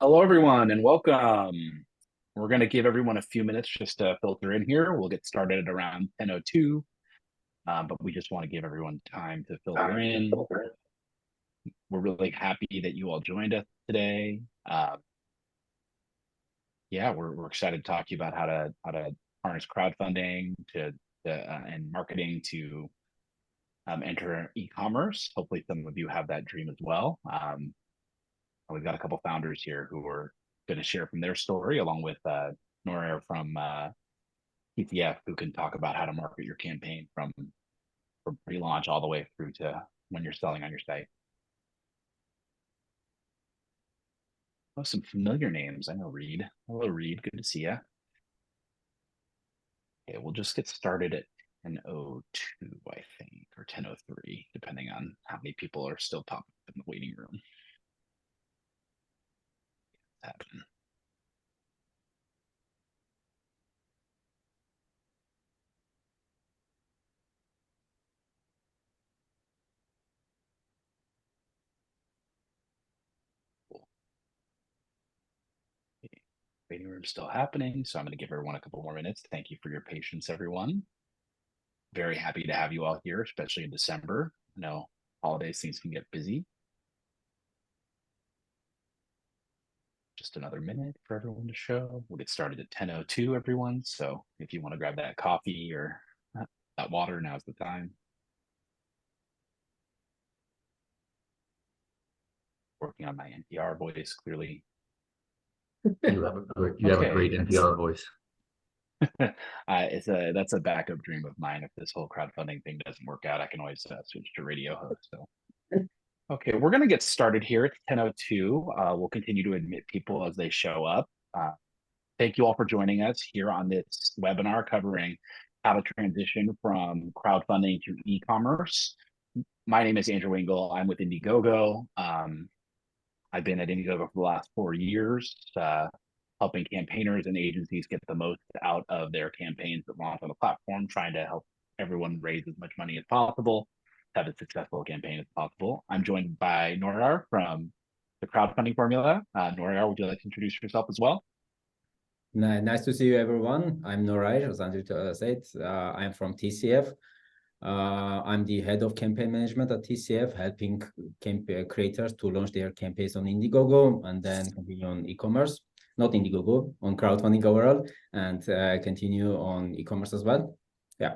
Hello, everyone, and welcome. We're going to give everyone a few minutes just to filter in here. We'll get started at around 10:02, but we just want to give everyone time to filter in. We're really happy that you all joined us today. Yeah, we're excited to talk to you about how to harness crowdfunding and marketing to enter e-commerce. Hopefully, some of you have that dream as well. We've got a couple founders here who are going to share from their story, along with Nora from TCF, who can talk about how to market your campaign from pre-launch all the way through to when you're selling on your site. Oh, some familiar names. I know Reed. Hello, Reed. Good to see you. Okay, we'll just get started at 10:02, I think, or 10:03, depending on how many people are still popping up in the waiting room. Happen. Cool. Okay. Waiting room still happening, so I'm going to give everyone a couple more minutes. Thank you for your patience, everyone. Very happy to have you all here, especially in December. I know holidays things can get busy. Just another minute for everyone to show. We'll get started at 10:02, everyone. So if you want to grab that coffee or that water, now's the time. Working on my NPR voice, clearly. You have a great NPR voice. That's a backup dream of mine. If this whole crowdfunding thing doesn't work out, I can always switch to radio host. So, okay, we're gonna get started here at 10:02. We'll continue to admit people as they show up. Thank you all for joining us here on this webinar covering how to transition from crowdfunding to e-commerce. My name is Andrew Wingle. I'm with Indiegogo. I've been at Indiegogo for the last 4 years, helping campaigners and agencies get the most out of their campaigns that launch on the platform, trying to help everyone raise as much money as possible, have a successful campaign as possible. I'm joined by Norar from the crowdfunding formula. Norar, would you like to introduce yourself as well? Nice to see you, everyone. I'm Noray, as Andrew said. I'm from TCF. I'm the head of campaign management at TCF, helping creators to launch their campaigns on Indiegogo and then continue on e-commerce. Not Indiegogo, on crowdfunding overall, and continue on e-commerce as well. Yeah.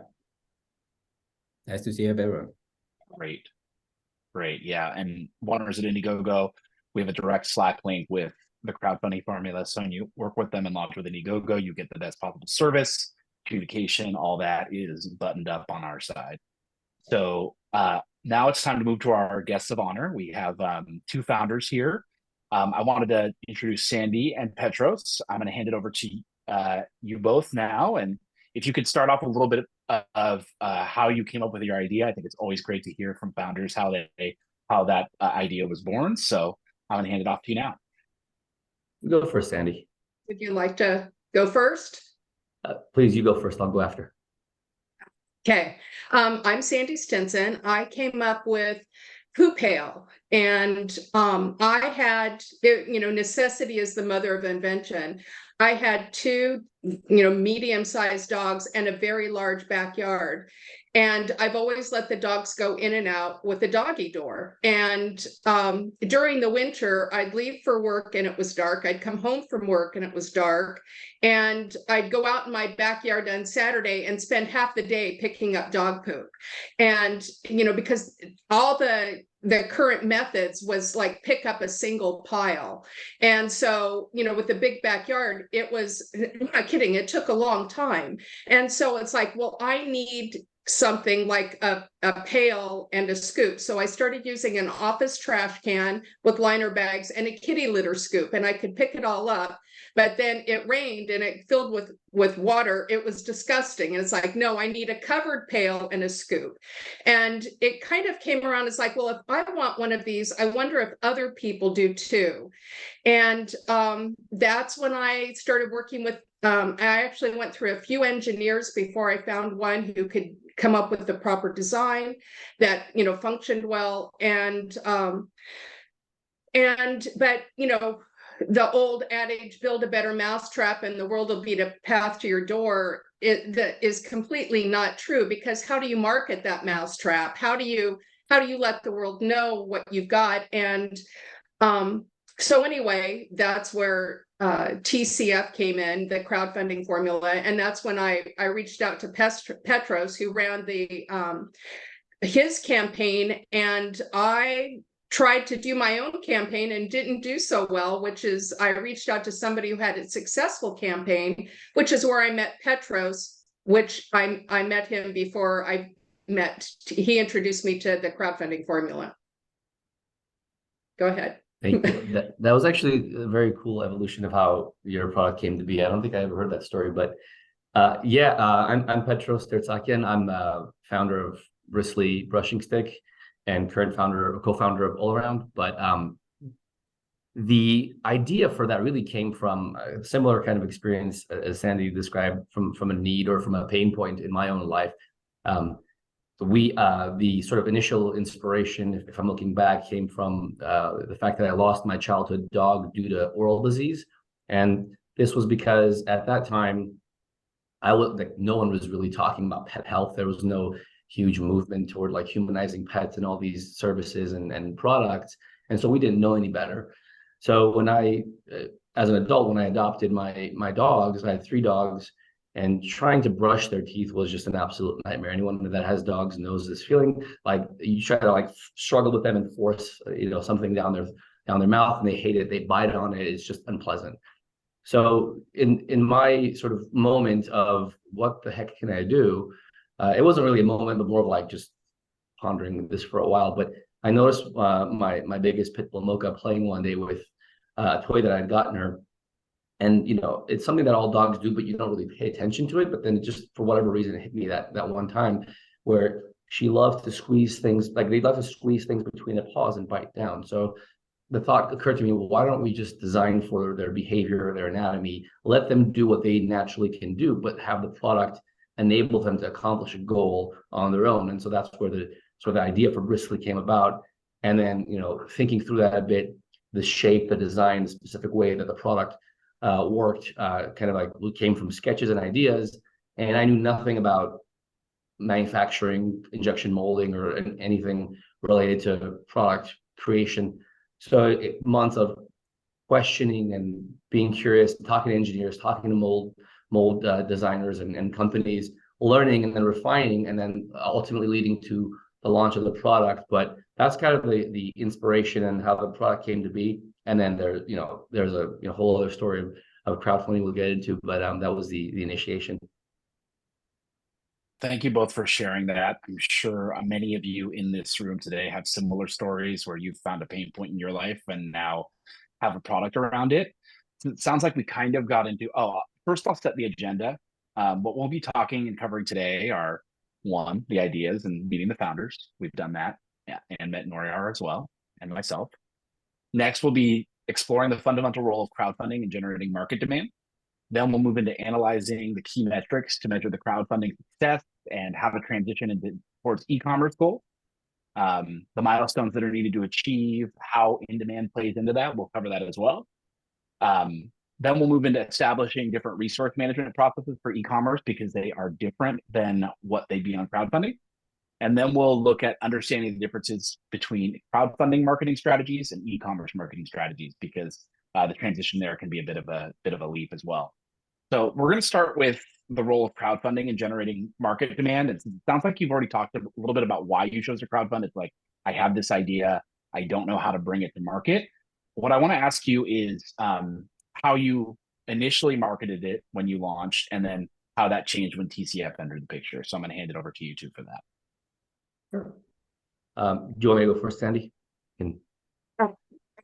Nice to see you, everyone. Great. Yeah. And Warner's at Indiegogo. We have a direct Slack link with the crowdfunding formula. So when you work with them and launch with Indiegogo, you get the best possible service, communication, all that is buttoned up on our side. So now it's time to move to our guests of honor. We have two founders here. I wanted to introduce Sandy and Petros. I'm going to hand it over to you both now. And if you could start off a little bit of how you came up with your idea. I think it's always great to hear from founders how that idea was born. So I'm going to hand it off to you now. Go first, Sandy. Would you like to go first? Please, you go first. I'll go after. Okay. I'm Sandy Stinson. I came up with propel, and I had, necessity is the mother of invention. I had two, medium-sized dogs and a very large backyard. And I've always let the dogs go in and out with the doggy door. And during the winter, I'd leave for work and it was dark. I'd come home from work and it was dark. And I'd go out in my backyard on Saturday and spend half the day picking up dog poop. And, because all the current methods was like pick up a single pile. And so, with the big backyard, it was, I'm not kidding, it took a long time. And so it's like, well, I need something like a pail and a scoop. So I started using an office trash can with liner bags and a kitty litter scoop, and I could pick it all up. But then it rained and it filled with water. It was disgusting. And it's like, no, I need a covered pail and a scoop. And it kind of came around. It's like, well, if I want one of these, I wonder if other people do too. And that's when I started working with, I actually went through a few engineers before I found one who could come up with the proper design that, functioned well. But, the old adage, build a better mousetrap and the world will be a path to your door, that is completely not true, because how do you market that mousetrap? How do you let the world know what you've got? And so anyway, that's where TCF came in, the crowdfunding formula. And that's when I reached out to Petros, who ran the his campaign, and I tried to do my own campaign and didn't do so well, which is I reached out to somebody who had a successful campaign, which is where I met Petros, which I met him before he introduced me to the crowdfunding formula. Go ahead. Thank you. That was actually a very cool evolution of how your product came to be. I don't think I ever heard that story, but I'm Petros Tertsakian. I'm founder of Bristly Brushing Stick and current co-founder of All Around. But the idea for that really came from a similar kind of experience as Sandy described, from a need or from a pain point in my own life. The sort of initial inspiration, if I'm looking back, came from the fact that I lost my childhood dog due to oral disease. And this was because at that time, no one was really talking about pet health. There was no huge movement toward like humanizing pets and all these services and products. And so we didn't know any better. So when as an adult, when I adopted my dogs, I had 3 dogs, and trying to brush their teeth was just an absolute nightmare. Anyone that has dogs knows this feeling. Like you try to like struggle with them and force, something down their mouth, and they hate it. They bite on it. It's just unpleasant. So in my sort of moment of what the heck can I do, it wasn't really a moment, but more of like just pondering this for a while. But I noticed my biggest pit bull Mocha playing one day with a toy that I'd gotten her. And, it's something that all dogs do, but you don't really pay attention to it. But then it just, for whatever reason, it hit me that one time where she loved to squeeze things, like they love to squeeze things between their paws and bite down. So the thought occurred to me, well, why don't we just design for their behavior, their anatomy, let them do what they naturally can do, but have the product enable them to accomplish a goal on their own. And so that's where the idea for Bristly came about. And then, thinking through that a bit, the shape, the design, the specific way that the product worked, kind of like came from sketches and ideas. And I knew nothing about manufacturing, injection molding, or anything related to product creation. So months of questioning and being curious, talking to engineers, talking to mold designers and companies, learning and then refining, and then ultimately leading to the launch of the product. But that's kind of the inspiration and how the product came to be. And then there's a whole other story of crowdfunding we'll get into, but that was the initiation. Thank you both for sharing that. I'm sure many of you in this room today have similar stories where you've found a pain point in your life and now have a product around it. So it sounds like we kind of got into, first I'll set the agenda. What we'll be talking and covering today are, 1, the ideas and meeting the founders. We've done that, and met Noriar as well, and myself. Next, we'll be exploring the fundamental role of crowdfunding and generating market demand. Then we'll move into analyzing the key metrics to measure the crowdfunding success and how to transition towards e-commerce goals. The milestones that are needed to achieve, how in-demand plays into that. We'll cover that as well. Then we'll move into establishing different resource management processes for e-commerce because they are different than what they'd be on crowdfunding. And then we'll look at understanding the differences between crowdfunding marketing strategies and e-commerce marketing strategies, because the transition there can be a bit of a leap as well. So we're going to start with the role of crowdfunding in generating market demand. It sounds like you've already talked a little bit about why you chose to crowdfund. It's like, I have this idea, I don't know how to bring it to market. What I want to ask you is how you initially marketed it when you launched, and then how that changed when TCF entered the picture. So I'm going to hand it over to you two for that. Sure. Do you want me to go first, Sandy?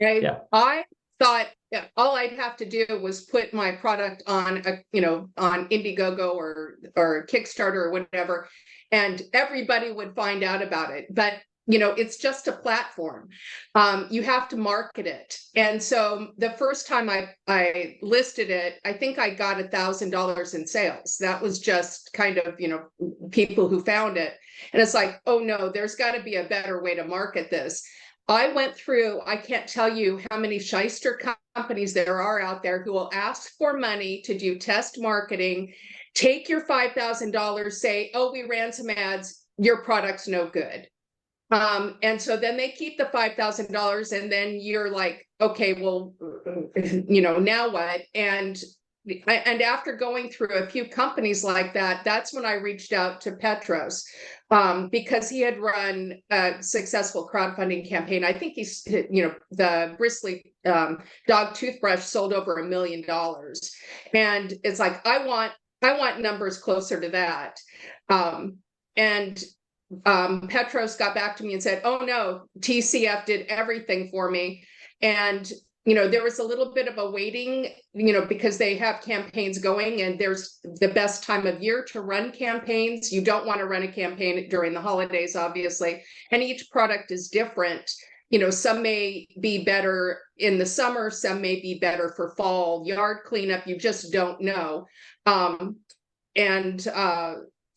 I thought all I'd have to do was put my product on on Indiegogo or Kickstarter or whatever, and everybody would find out about it. But it's just a platform. You have to market it. And so the first time I listed it, I think I got $1,000 in sales. That was just kind of, people who found it. And it's like, oh no, there's got to be a better way to market this. I went through, I can't tell you how many shyster companies there are out there who will ask for money to do test marketing, take your $5,000, say, oh, we ran some ads, your product's no good. And so then they keep the $5,000 and then you're like, okay, well, now what? And after going through a few companies like that, that's when I reached out to Petros, because he had run a successful crowdfunding campaign. I think he's, the Bristly dog toothbrush sold over $1 million. And it's like, I want numbers closer to that. And Petros got back to me and said, oh no, TCF did everything for me. And there was a little bit of a waiting, because they have campaigns going and there's the best time of year to run campaigns. You don't want to run a campaign during the holidays, obviously. And each product is different. Some may be better in the summer, some may be better for fall yard cleanup. You just don't know.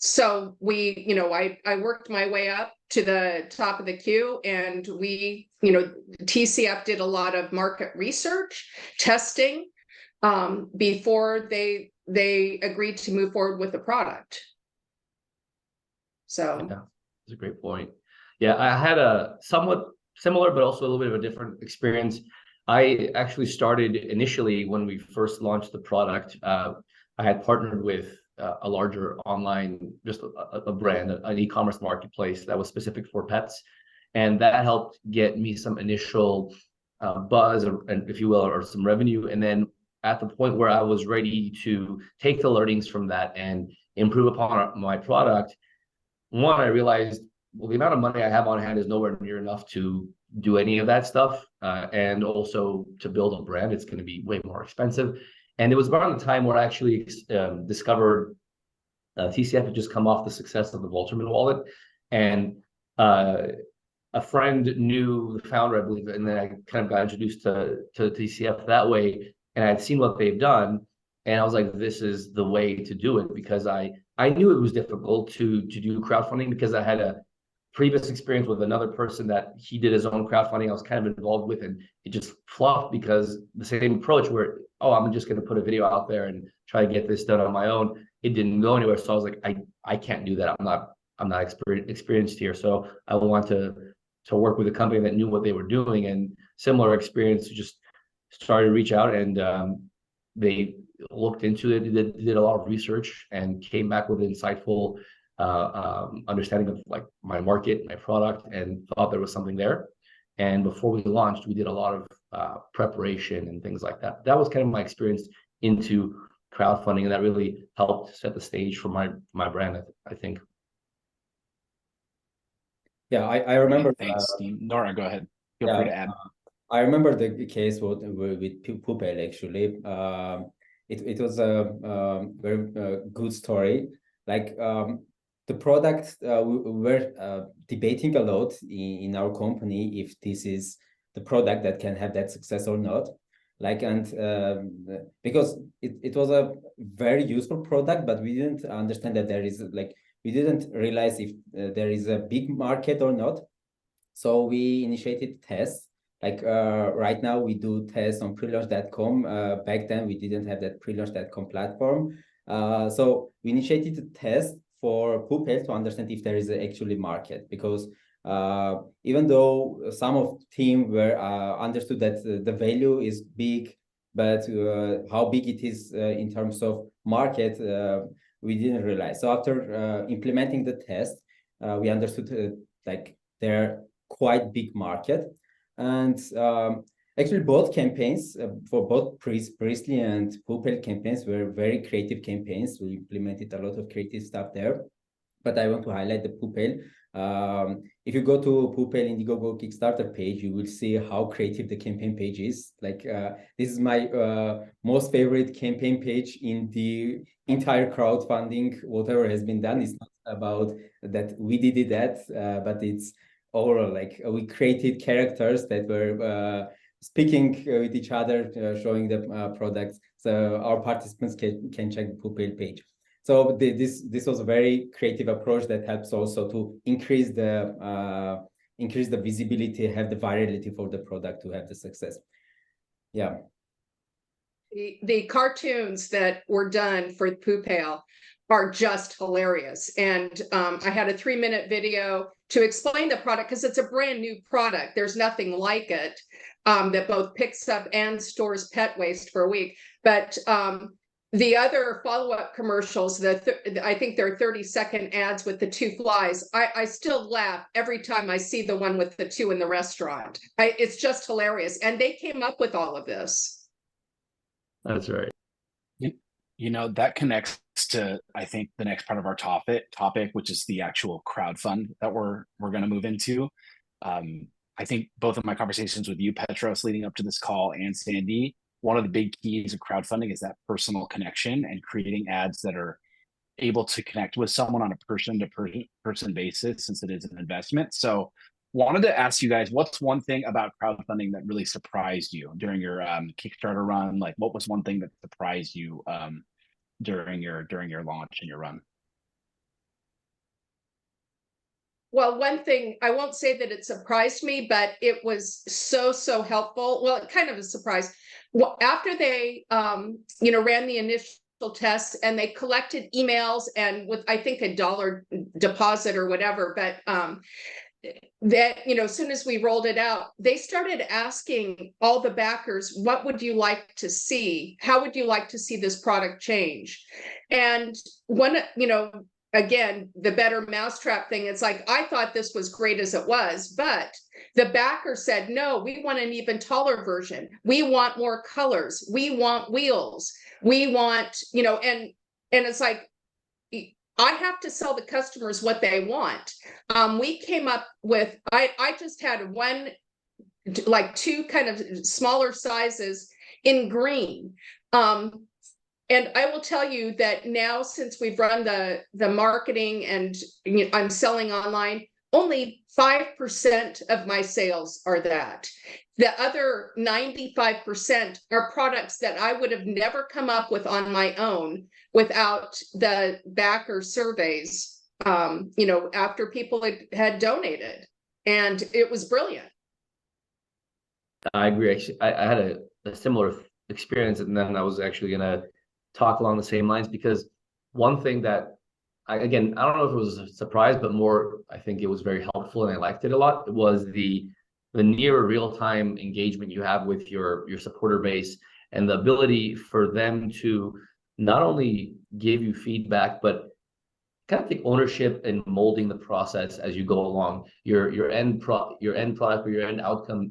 So I worked my way up to the top of the queue, and TCF did a lot of market research, testing, before they agreed to move forward with the product. So yeah, that's a great point. Yeah, I had a somewhat similar, but also a little bit of a different experience. I actually started initially when we first launched the product. I had partnered with a larger online, just a brand, an e-commerce marketplace that was specific for pets. And that helped get me some initial buzz, and if you will, or some revenue. And then at the point where I was ready to take the learnings from that and improve upon my product, one, I realized, well, the amount of money I have on hand is nowhere near enough to do any of that stuff. And also to build a brand, it's going to be way more expensive. And it was around the time where I actually discovered TCF had just come off the success of the Volterman wallet. And a friend knew the founder, I believe, and then I kind of got introduced to TCF that way. And I'd seen what they've done. And I was like, this is the way to do it, because I knew it was difficult to do crowdfunding, because I had a previous experience with another person that he did his own crowdfunding I was kind of involved with, and it just flopped because the same approach where, oh, I'm just going to put a video out there and try to get this done on my own. It didn't go anywhere. So I was like, I can't do that. I'm not experienced here. So I want to work with a company that knew what they were doing. And similar experience, just started to reach out, and they looked into it, did a lot of research, and came back with insightful understanding of like my market, my product, and thought there was something there. And before we launched, we did a lot of preparation and things like that. That was kind of my experience into crowdfunding, and that really helped set the stage for my brand, I think. Yeah, I remember. Thanks, Steve. Nora, go ahead. Feel free to add. I remember the case with Propel, actually. It was a very good story. Like the product, we were debating a lot in our company if this is the product that can have that success or not. Like, and because it was a very useful product, but we didn't understand that there is we didn't realize if there is a big market or not. So we initiated tests. Like right now we do tests on prelaunch.com. Back then we didn't have that prelaunch.com platform. So we initiated a test for Propel to understand if there is actually market, because even though some of team were understood that the value is big, but how big it is in terms of market, we didn't realize. So after implementing the test, we understood like they're quite big market. And actually both campaigns for both Bristly and Propel campaigns were very creative campaigns. We implemented a lot of creative stuff there, but I want to highlight the Propel. If you go to Propel Indiegogo Kickstarter page, you will see how creative the campaign page is. Like this is my most favorite campaign page in the entire crowdfunding. Whatever has been done is not about that we did that, but it's overall, like we created characters that were speaking with each other, showing the products. So our participants can check the Propel page. So this was a very creative approach that helps also to increase the increase the visibility, have the virality for the product to have the success. Yeah. The cartoons that were done for Poo Pail are just hilarious. And I had a 3-minute video to explain the product because it's a brand new product. There's nothing like it that both picks up and stores pet waste for a week. But the other follow-up commercials, I think they're 30-second ads with the 2 flies. I still laugh every time I see the one with the 2 in the restaurant. It's just hilarious. And they came up with all of this. That's right. You know, that connects to, I think, the next part of our topic, which is the actual crowdfund that we're going to move into. I think both of my conversations with you, Petros, leading up to this call, and Sandy, one of the big keys of crowdfunding is that personal connection and creating ads that are able to connect with someone on a person-to-person basis, since it is an investment. So wanted to ask you guys, what's one thing about crowdfunding that really surprised you during your Kickstarter run? Like, what was one thing that surprised you during your launch and your run? Well, one thing, I won't say that it surprised me, but it was so helpful. Well, it kind of a surprise. Well, after they, ran the initial tests and they collected emails and with, I think, $1 deposit or whatever, but that, as soon as we rolled it out, they started asking all the backers, what would you like to see? How would you like to see this product change? And one, again, the better mousetrap thing, it's like, I thought this was great as it was, but the backer said, no, we want an even taller version. We want more colors. We want wheels. We want, and it's like, I have to sell the customers what they want. We came up with, I just had 2 kind of smaller sizes in green. And I will tell you that now, since we've run the marketing and I'm selling online, only 5% of my sales are that. The other 95% are products that I would have never come up with on my own without the backer surveys, after people had donated. And it was brilliant. I agree. Actually, I had a similar experience, and then I was actually going to talk along the same lines, because one thing that I don't know if it was a surprise, but more, I think it was very helpful and I liked it a lot. It was the near real-time engagement you have with your supporter base, and the ability for them to not only give you feedback, but kind of take ownership in molding the process as you go along. Your end product or your end outcome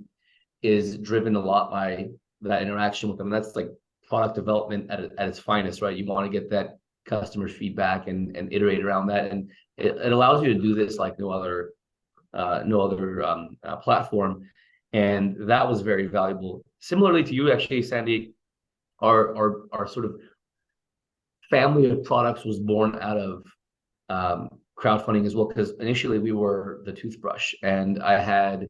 is driven a lot by that interaction with them. And that's like product development at its finest, right? You want to get that customer feedback and iterate around that, and it allows you to do this like no other platform, and that was very valuable. Similarly to you, actually, Sandy, our sort of family of products was born out of crowdfunding as well, because initially we were the toothbrush, and I had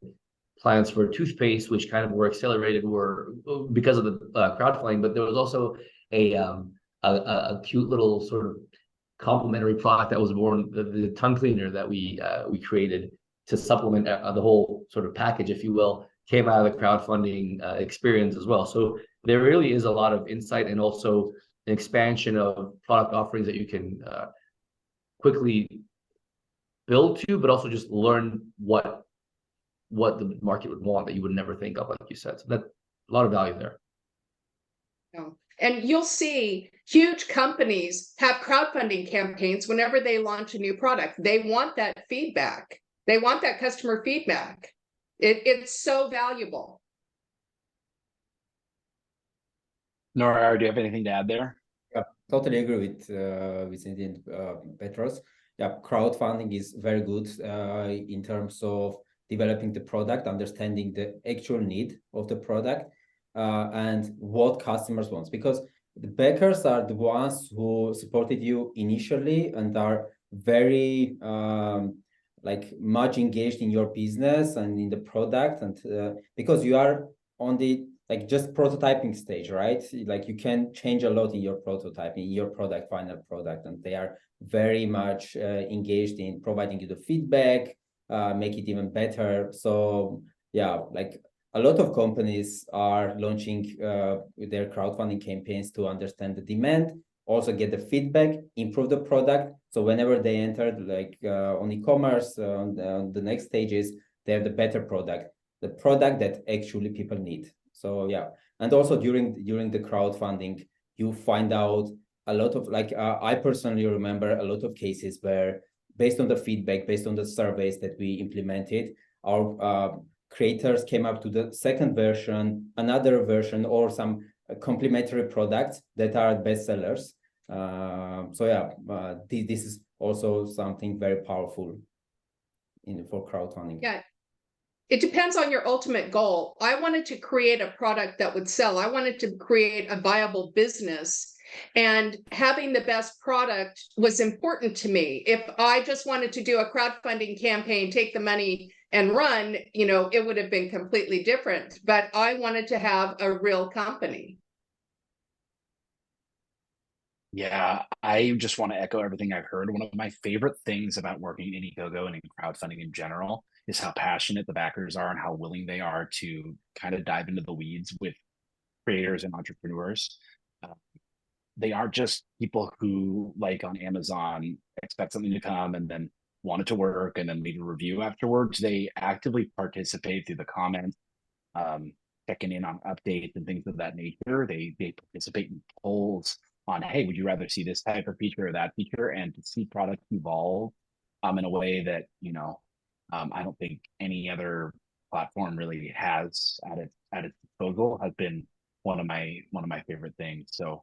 plans for toothpaste, which kind of were accelerated because of the crowdfunding. But there was also a cute little sort of complementary product that was born, the tongue cleaner that we created to supplement the whole sort of package, if you will, came out of the crowdfunding experience as well. So there really is a lot of insight and also an expansion of product offerings that you can quickly build to, but also just learn what the market would want that you would never think of, like you said. So that's a lot of value there. And you'll see huge companies have crowdfunding campaigns whenever they launch a new product. They want that feedback. They want that customer feedback. It's so valuable. Nora, do you have anything to add there? Yeah, totally agree with Cindy and Petros. Yeah, crowdfunding is very good in terms of developing the product, understanding the actual need of the product, and what customers want. Because the backers are the ones who supported you initially and are very much engaged in your business and in the product, and because you are on the just prototyping stage, right? Like, you can change a lot in your prototype, in your final product, and they are very much engaged in providing you the feedback, make it even better. So yeah, like a lot of companies are launching their crowdfunding campaigns to understand the demand, also get the feedback, improve the product. So whenever they enter like on e-commerce, on the next stages, they have the better product, the product that actually people need. So yeah, and also during the crowdfunding, you find out a lot of like I personally remember a lot of cases where, based on the feedback, based on the surveys that we implemented, our creators came up to the second version, another version, or some complementary products that are bestsellers. So yeah, this is also something very powerful for crowdfunding. Yeah. It depends on your ultimate goal. I wanted to create a product that would sell. I wanted to create a viable business, and having the best product was important to me. If I just wanted to do a crowdfunding campaign, take the money and run, it would have been completely different. But I wanted to have a real company. Yeah, I just want to echo everything I've heard. One of my favorite things about working in Indiegogo and in crowdfunding in general is how passionate the backers are and how willing they are to kind of dive into the weeds with creators and entrepreneurs. They aren't just people who, like on Amazon, expect something to come and then want it to work and then leave a review afterwards. They actively participate through the comments, checking in on updates and things of that nature. They participate in polls on, hey, would you rather see this type of feature or that feature? And to see products evolve in a way that, I don't think any other platform really has at its disposal has been one of my favorite things. So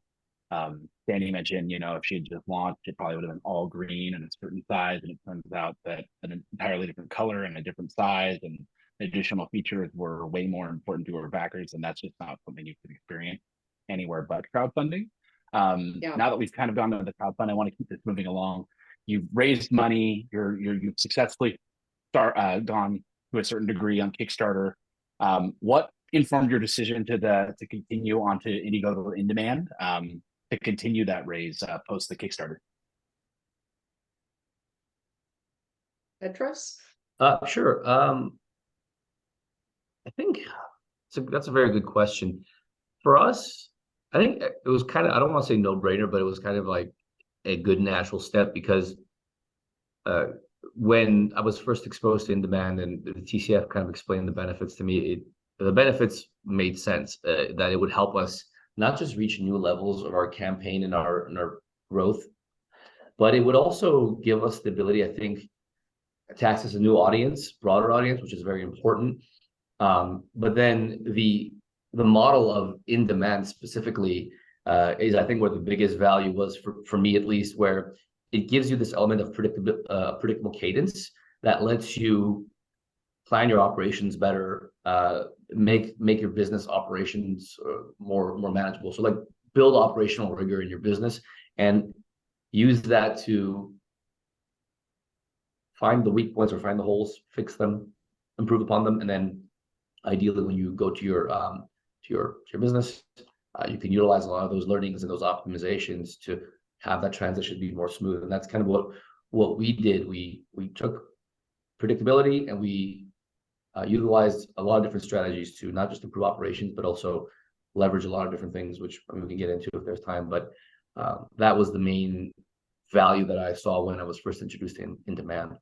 Danny mentioned, if she had just launched, it probably would have been all green and a certain size, and it turns out that an entirely different color and a different size and additional features were way more important to our backers, and that's just not something you can experience anywhere but crowdfunding. Yeah. Now that we've kind of gone to the crowdfunding, I want to keep this moving along. You've raised money, you've successfully gone to a certain degree on Kickstarter. What informed your decision to continue on to Indiegogo in demand, to continue that raise post the Kickstarter? Petros? Sure. I think that's a very good question. For us, I think it was kind of, I don't want to say no-brainer, but it was kind of like a good natural step, because when I was first exposed to in-demand and the TCF kind of explained the benefits to me, the benefits made sense, that it would help us not just reach new levels of our campaign and our growth, but it would also give us the ability, I think, to access a new audience, broader audience, which is very important. But then the model of in-demand specifically is, I think, where the biggest value was for me, at least, where it gives you this element of predictable cadence that lets you plan your operations better, make your business operations more manageable. So like build operational rigor in your business and use that to find the weak points or find the holes, fix them, improve upon them, and then ideally when you go to your business, you can utilize a lot of those learnings and those optimizations to have that transition be more smooth. And that's kind of what we did. We took predictability and we utilized a lot of different strategies to not just improve operations, but also leverage a lot of different things, which we can get into if there's time. But that was the main value that I saw when I was first introduced in demand.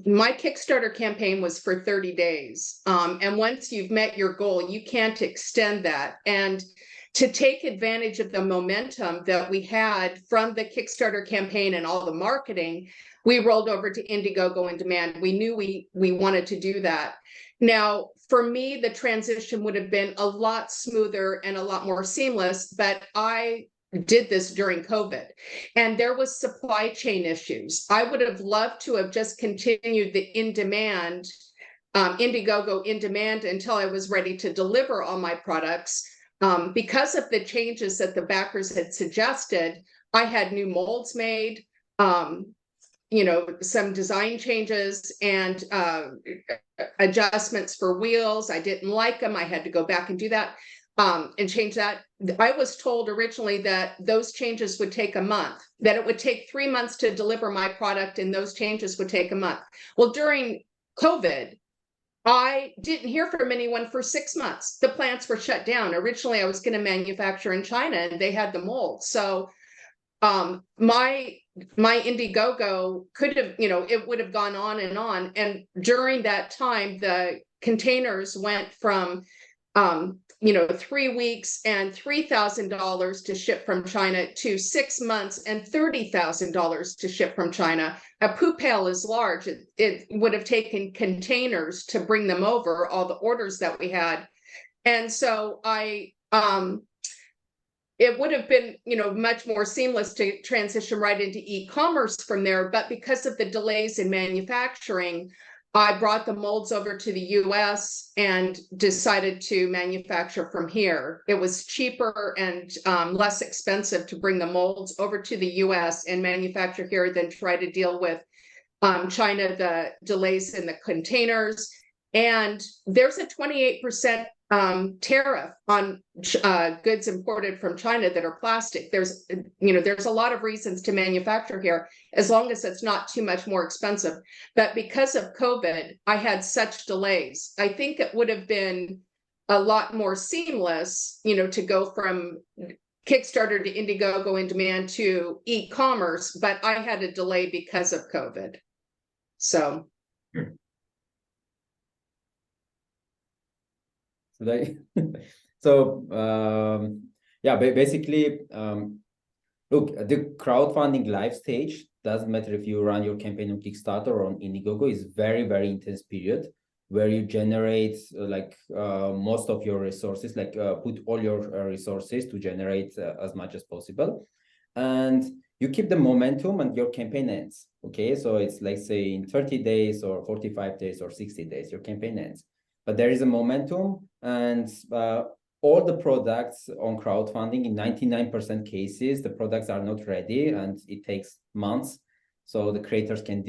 My Kickstarter campaign was for 30 days. And once you've met your goal, you can't extend that. And to take advantage of the momentum that we had from the Kickstarter campaign and all the marketing, we rolled over to Indiegogo in demand. We knew we wanted to do that. Now, for me, the transition would have been a lot smoother and a lot more seamless, but I did this during COVID and there was supply chain issues. I would have loved to have just continued the in-demand, Indiegogo in demand until I was ready to deliver all my products. Because of the changes that the backers had suggested, I had new molds made, some design changes and adjustments for wheels. I didn't like them. I had to go back and do that. and change that. I was told originally that those changes would take a month, that it would take 3 months to deliver my product and those changes would take a month. Well, during COVID, I didn't hear from anyone for 6 months. The plants were shut down. Originally, I was going to manufacture in China and they had the mold. So my Indiegogo could have, it would have gone on. And during that time, the containers went from 3 weeks and $3,000 to ship from China to 6 months and $30,000 to ship from China. A propel is large. It would have taken containers to bring them over, all the orders that we had. And so it would have been, much more seamless to transition right into e-commerce from there. But because of the delays in manufacturing, I brought the molds over to the US and decided to manufacture from here. It was cheaper and less expensive to bring the molds over to the US and manufacture here than try to deal with China, the delays in the containers. And there's a 28% tariff on goods imported from China that are plastic. There's a lot of reasons to manufacture here, as long as it's not too much more expensive. But because of COVID, I had such delays. I think it would have been a lot more seamless, to go from Kickstarter to Indiegogo in demand to e-commerce, but I had a delay because of COVID. So. Basically, look, the crowdfunding live stage, doesn't matter if you run your campaign on Kickstarter or on Indiegogo, is very, very intense period where you generate most of your resources, put all your resources to generate as much as possible, and you keep the momentum and your campaign ends. Okay, so it's like, say, in 30 days or 45 days or 60 days, your campaign ends. But there is a momentum, and all the products on crowdfunding, in 99% cases, the products are not ready and it takes months. So the creators can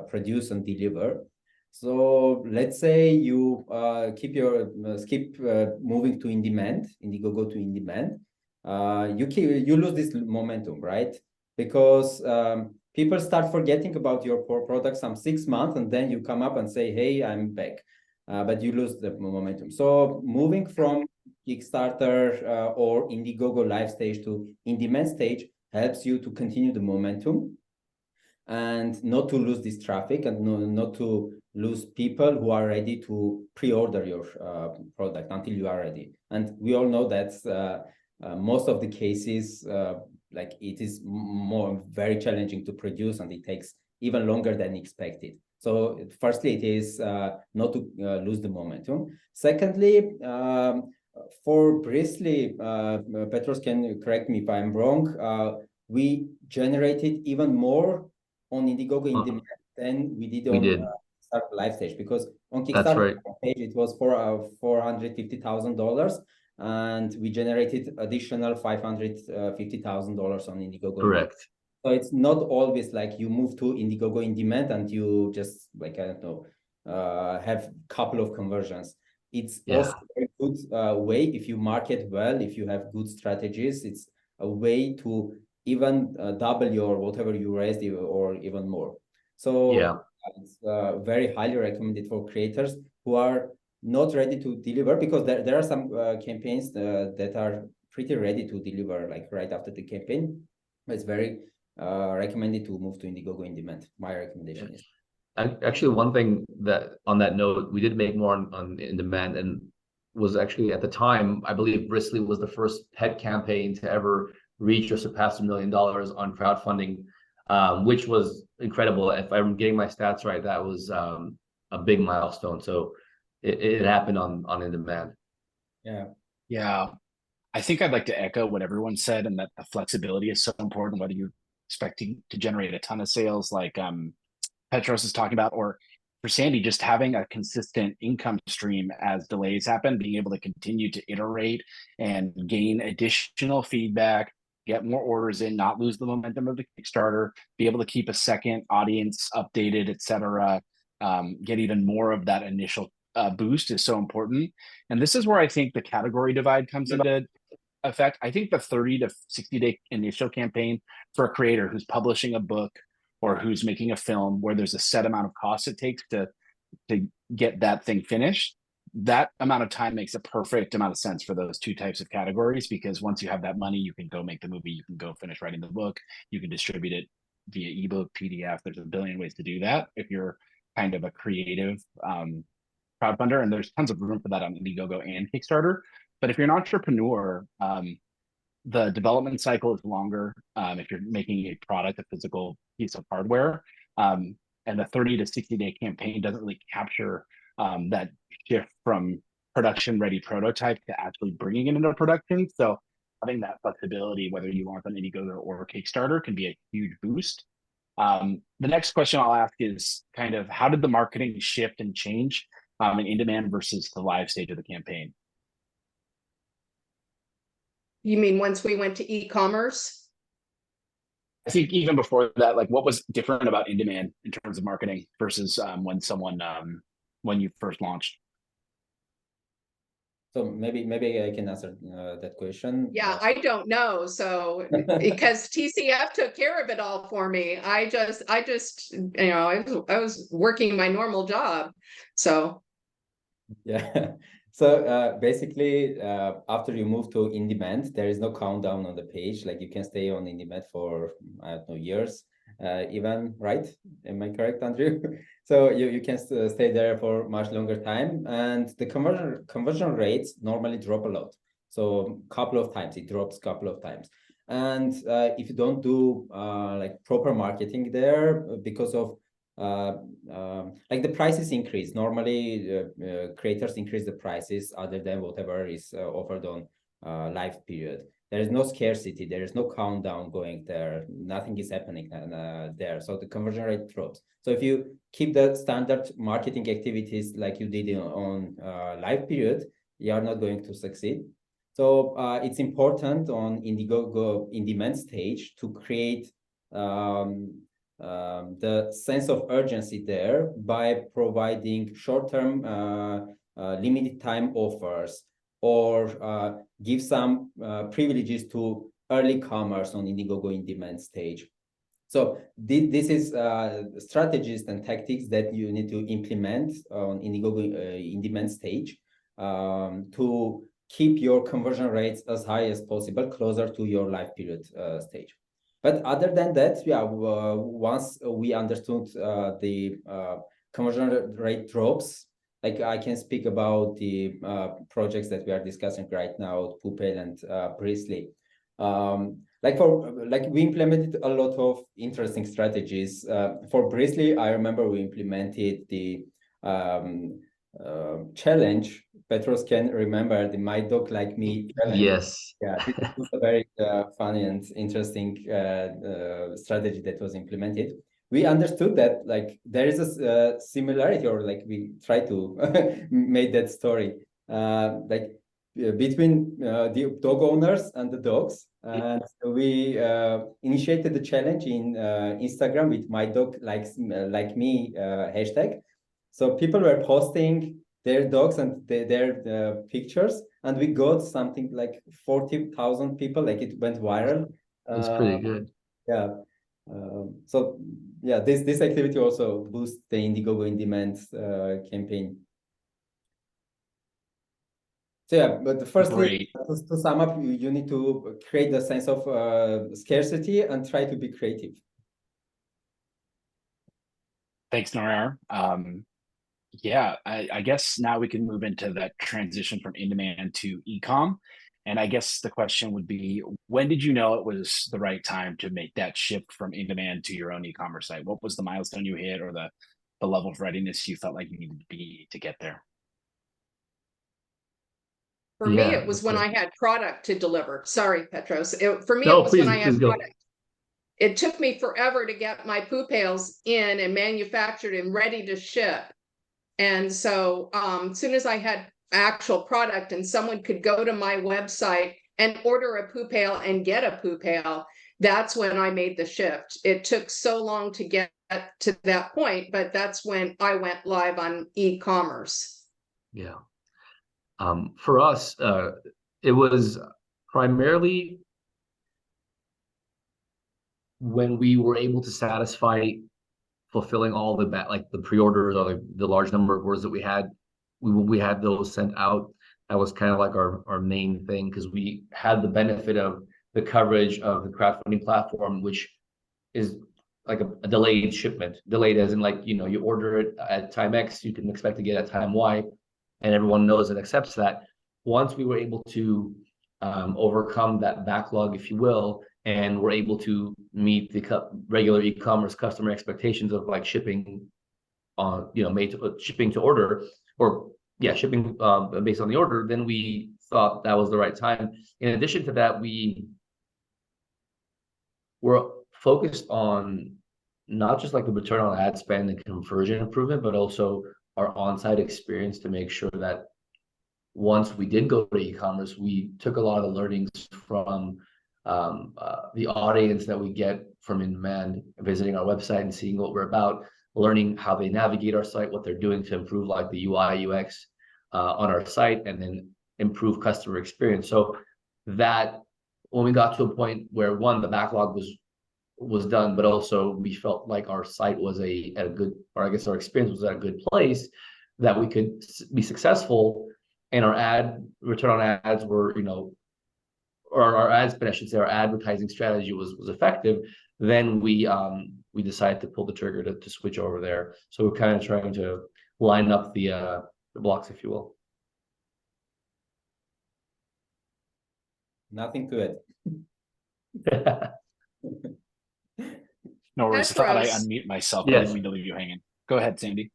produce and deliver. So let's say you skip moving to in-demand, Indiegogo to in-demand. You lose this momentum, right? Because people start forgetting about your product some 6 months, and then you come up and say, hey, I'm back. But you lose the momentum. So moving from Kickstarter or Indiegogo live stage to in-demand stage helps you to continue the momentum and not to lose this traffic and not to lose people who are ready to pre-order your product until you are ready. And we all know that most of the cases, it is very challenging to produce, and it takes even longer than expected. So firstly, it is not to lose the momentum. Secondly, for Bristly, Petros can correct me if I'm wrong, we generated even more on Indiegogo in demand than we did on Kickstarter live stage, because on Kickstarter page it was for $450,000, and we generated additional $550,000 on Indiegogo. Correct. So it's not always like you move to Indiegogo in demand and you just have a couple of conversions. It's also a good way, if you market well, if you have good strategies, it's a way to even double your whatever you raised or even more. So it's very highly recommended for creators who are not ready to deliver, because there are some campaigns that are pretty ready to deliver right after the campaign. It's very recommended to move to Indiegogo in demand. My recommendation is. Actually, one thing that on that note, we did make more on in demand, and was actually at the time, I believe Bristly was the first pet campaign to ever reach or surpass $1 million on crowdfunding, which was incredible. If I'm getting my stats right, that was a big milestone. So it happened on in demand. Yeah. I think I'd like to echo what everyone said, and that the flexibility is so important, whether you're expecting to generate a ton of sales like Petros is talking about, or for Sandy, just having a consistent income stream as delays happen, being able to continue to iterate and gain additional feedback, get more orders in, not lose the momentum of the Kickstarter, be able to keep a second audience updated, etc. Get even more of that initial boost is so important. And this is where I think the category divide comes into effect. I think the 30 to 60 day initial campaign for a creator who's publishing a book or who's making a film where there's a set amount of cost it takes to get that thing finished, that amount of time makes a perfect amount of sense for those two types of categories, because once you have that money, you can go make the movie, you can go finish writing the book, you can distribute it via ebook, PDF. There's a billion ways to do that if you're kind of a creative crowdfunder, and there's tons of room for that on Indiegogo and Kickstarter. But if you're an entrepreneur, the development cycle is longer if you're making a product, a physical piece of hardware. And the 30 to 60 day campaign doesn't really capture that shift from production ready prototype to actually bringing it into production. So having that flexibility, whether you launch on Indiegogo or Kickstarter, can be a huge boost. The next question I'll ask is kind of how did the marketing shift and change in demand versus the live stage of the campaign? You mean once we went to e-commerce? I think even before that, like what was different about in demand in terms of marketing versus when you first launched? So maybe I can answer that question. Yeah, I don't know. So because TCF took care of it all for me, I just I was working my normal job. So yeah. So basically, after you move to in demand, there is no countdown on the page. Like you can stay on in demand for I don't know years, even, right? Am I correct, Andrew? So you can stay there for much longer time, and the conversion rates normally drop a lot. So a couple of times it drops, couple of times, and if you don't do like proper marketing there because of like the prices increase. Normally, creators increase the prices other than whatever is offered on live period. There is no scarcity. There is no countdown going there. Nothing is happening there. So the conversion rate drops. So if you keep the standard marketing activities like you did on live period, you are not going to succeed. So it's important on Indiegogo in demand stage to create the sense of urgency there by providing short-term limited time offers, or give some privileges to early comers on Indiegogo in demand stage. So this is strategies and tactics that you need to implement on Indiegogo in demand stage to keep your conversion rates as high as possible, closer to your live period stage. But other than that, yeah, once we understood the conversion rate drops, like I can speak about the projects that we are discussing right now, Propel and Brisley. Like we implemented a lot of interesting strategies. For Brisley, I remember we implemented the challenge. Petros can remember the My Dog Like Me challenge. Yes. Yeah, this was a very funny and interesting strategy that was implemented. We understood that like there is a similarity, or like we try to make that story like between the dog owners and the dogs. And we initiated the challenge in Instagram with My Dog Likes Like Me hashtag. So people were posting their dogs and their pictures, and we got something like 40,000 people. Like it went viral. That's pretty good. Yeah. So yeah, this activity also boosts the Indiegogo in demand campaign. So yeah, but firstly, to sum up, you need to create a sense of scarcity and try to be creative. Thanks, Norar. Yeah, I guess now we can move into that transition from in-demand to e-com. And I guess the question would be, when did you know it was the right time to make that shift from in-demand to your own e-commerce site? What was the milestone you hit, or the level of readiness you felt like you needed to be to get there? for me, it was when I had product to deliver. Sorry, Petros. For me, No, it was when I had go. product. It took me forever to get my poo pails in and manufactured and ready to ship. And so as soon as I had actual product and someone could go to my website and order a poo pail and get a poo pail, that's when I made the shift. It took so long to get to that point, but that's when I went live on e-commerce. Yeah. For us, it was primarily when we were able to satisfy fulfilling all the like the pre-orders or the large number of orders that we had. We had those sent out. That was kind of like our main thing, because we had the benefit of the coverage of the crowdfunding platform, which is like a delayed shipment. Delayed as in, like, you know, you order it at time X, you can expect to get at time Y, and everyone knows and accepts that. Once we were able to overcome that backlog, if you will, and we're able to meet the regular e-commerce customer expectations of like shipping on, you know, made to shipping to order, or yeah, shipping based on the order, then we thought that was the right time. In addition to that, we were focused on not just like the return on ad spend and conversion improvement, but also our on-site experience, to make sure that once we did go to e-commerce, we took a lot of the learnings from the audience that we get from in-demand, visiting our website and seeing what we're about, learning how they navigate our site, what they're doing to improve like the UI, UX on our site, and then improve customer experience. So that when we got to a point where, one, the backlog was done, but also we felt like our site was at a good, or I guess our experience was at a good place, that we could be successful, and our ad return on ads were, you know, or our ad spend, I should say, our advertising strategy was effective, then we decided to pull the trigger to switch over there. So we're kind of trying to line up the blocks, if you will. Nothing to it. No worries. I thought I Petros. unmute myself. I Yes. didn't mean to leave you hanging. Go ahead, Sandy.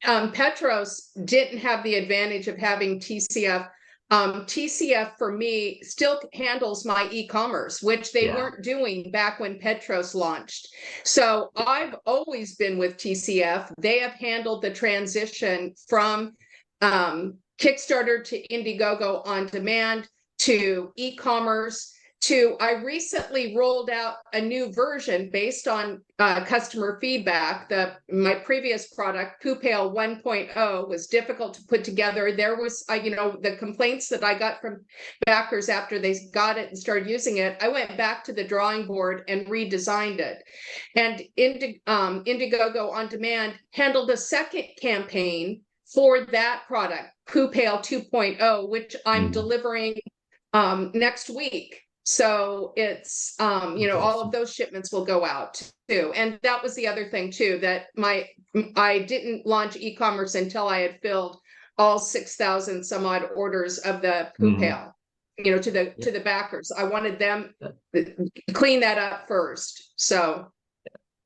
Petros didn't have the advantage of having TCF. TCF for me still handles my e-commerce, which they weren't doing back when Petros launched. So I've always been with TCF. They have handled the transition from Kickstarter to Indiegogo on demand to e-commerce to, I recently rolled out a new version based on customer feedback. My previous product, propel 1.0, was difficult to put together. There was, the complaints that I got from backers after they got it and started using it. I went back to the drawing board and redesigned it. And Indiegogo on demand handled a second campaign for that product, propel 2.0, which I'm delivering next week. So it's, all of those shipments will go out too. And that was the other thing too, that I didn't launch e-commerce until I had filled all 6,000 some odd orders of the propel, to the backers. I wanted them to clean that up first. So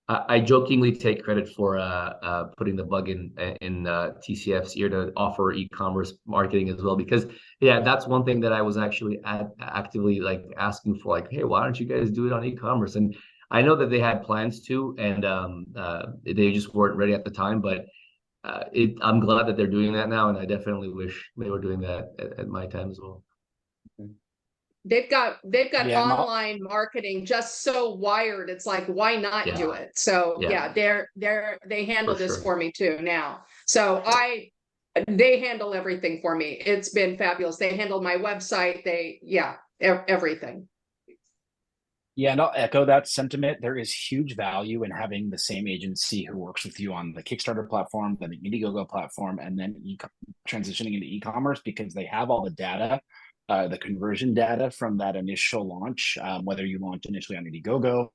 I jokingly take credit for putting the bug in TCF's ear to offer e-commerce marketing as well, because that's one thing that I was actually actively like asking for, like, hey, why don't you guys do it on e-commerce? And I know that they had plans to, and they just weren't ready at the time, but I'm glad that they're doing that now, and I definitely wish they were doing that at my time as well. They've got online marketing just so wired. It's like, why not do it? So they handle this for me too now. So they handle everything for me. It's been fabulous. They handle my website. Everything. Yeah, and I'll echo that sentiment. There is huge value in having the same agency who works with you on the Kickstarter platform, then the Indiegogo platform, and then transitioning into e-commerce, because they have all the data, the conversion data from that initial launch, whether you launch initially on Indiegogo,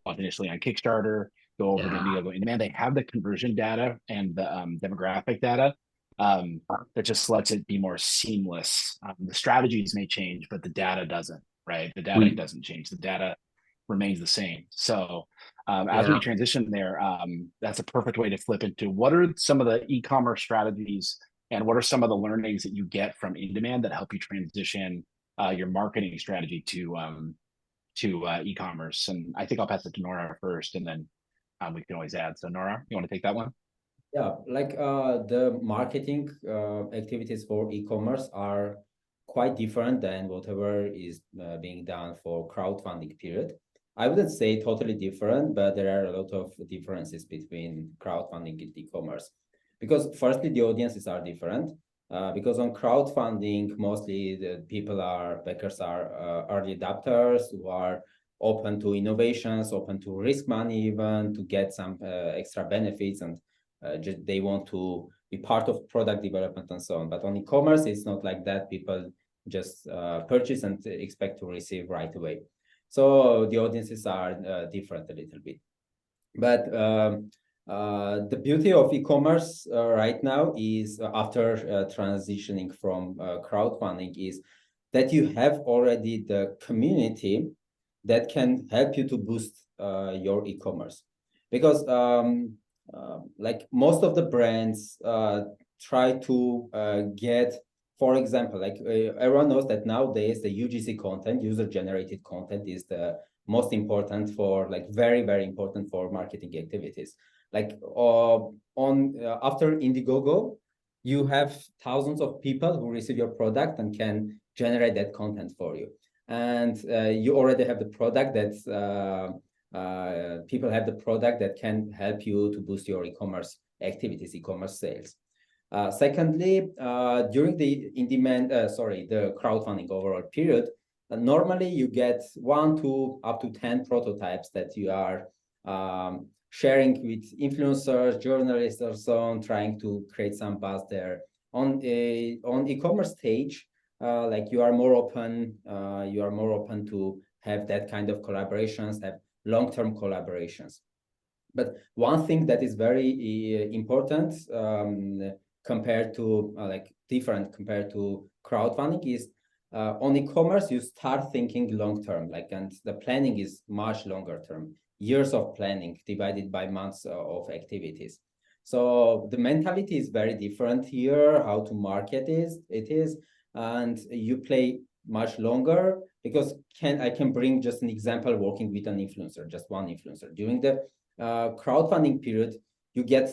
launch initially on Kickstarter, go over to Indiegogo in demand. They have the conversion data and the demographic data that just lets it be more seamless. The strategies may change, but the data doesn't, right? The data doesn't change. The data remains the same. So as we transition there, that's a perfect way to flip into what are some of the e-commerce strategies and what are some of the learnings that you get from in-demand that help you transition your marketing strategy to e-commerce? And I think I'll pass it to Nora first, and then we can always add. So Nora, you want to take that one? Yeah, like the marketing activities for e-commerce are quite different than whatever is being done for crowdfunding period. I wouldn't say totally different, but there are a lot of differences between crowdfunding and e-commerce. Because firstly, the audiences are different. Because on crowdfunding, mostly the backers are early adopters who are open to innovations, open to risk money, even to get some extra benefits, and they want to be part of product development and so on. But on e-commerce, it's not like that. People just purchase and expect to receive right away. So the audiences are different a little bit. But the beauty of e-commerce right now is, after transitioning from crowdfunding, is that you have already the community that can help you to boost your e-commerce. Because like most of the brands try to get, for example, like everyone knows that nowadays the UGC content, user-generated content, is the most important for, like, very, very important for marketing activities. Like after Indiegogo, you have thousands of people who receive your product and can generate that content for you. And you already have the product that's people have the product that can help you to boost your e-commerce activities, e-commerce sales. Secondly, during the the crowdfunding overall period, normally you get 1 to up to 10 prototypes that you are sharing with influencers, journalists, or so on, trying to create some buzz there. On e-commerce stage, like you are more open to have that kind of collaborations, have long-term collaborations. But one thing that is very important compared to compared to crowdfunding is on e-commerce, you start thinking long-term, and the planning is much longer term, years of planning divided by months of activities. So the mentality is very different here, how to market it is, and you play much longer, because I can bring just an example working with an influencer, just one influencer. During the crowdfunding period, you get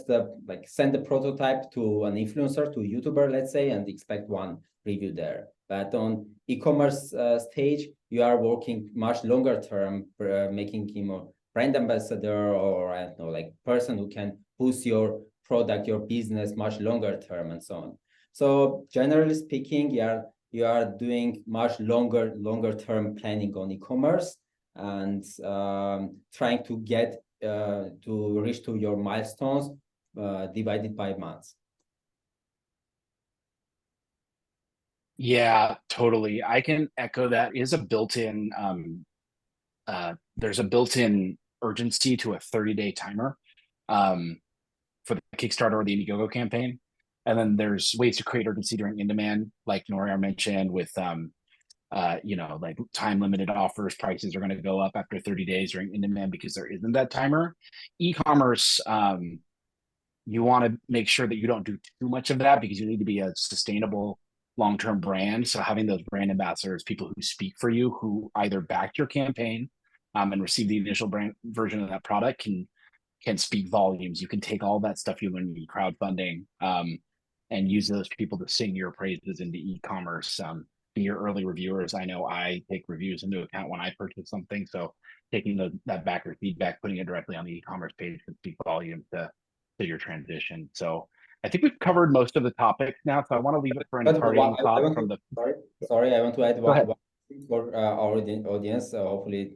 send the prototype to an influencer, to a YouTuber, let's say, and expect one review there. But on e-commerce stage, you are working much longer term, making him a brand ambassador, or I don't know, like person who can boost your product, your business much longer term, and so on. So generally speaking, you are doing much longer term planning on e-commerce, and trying to get to reach to your milestones divided by months. Yeah, totally. I can echo that. There's a built-in urgency to a 30-day timer for the Kickstarter or the Indiegogo campaign. And then there's ways to create urgency during in-demand, like Noria mentioned, with like time-limited offers. Prices are going to go up after 30 days during in-demand because there isn't that timer. E-commerce, you want to make sure that you don't do too much of that, because you need to be a sustainable long-term brand. So having those brand ambassadors, people who speak for you, who either backed your campaign and receive the initial brand version of that product, can speak volumes. You can take all that stuff you learned in crowdfunding and use those people to sing your praises into e-commerce. Be your early reviewers. I know I take reviews into account when I purchase something. So taking that backer feedback, putting it directly on the e-commerce page can speak volumes to your transition. So I think we've covered most of the topics now. So I want to leave it for any parting thoughts from the. Sorry, I want to add one thing for our audience. Hopefully,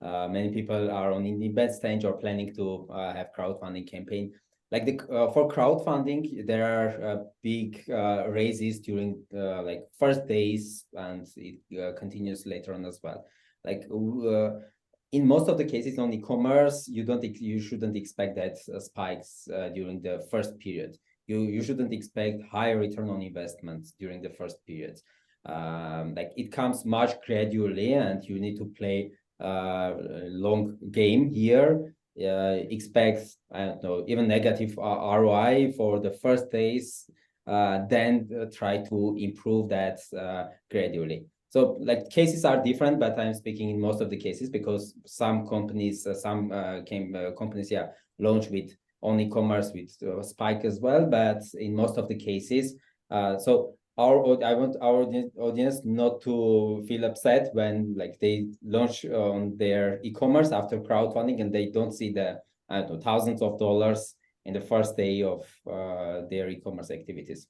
many people are on indie stage or planning to have crowdfunding campaign. Like for crowdfunding, there are big raises during first days, and it continues later on as well. Like in most of the cases on e-commerce, you shouldn't expect that spikes during the first period. You shouldn't expect high return on investment during the first period. Like it comes much gradually, and you need to play long game here. Expect, I don't know, even negative ROI for the first days, then try to improve that gradually. So like cases are different, but I'm speaking in most of the cases, because some companies, launch with on e-commerce with spike as well. But in most of the cases, so I want our audience not to feel upset when they launch on their e-commerce after crowdfunding and they don't see the thousands of dollars in the first day of their e-commerce activities.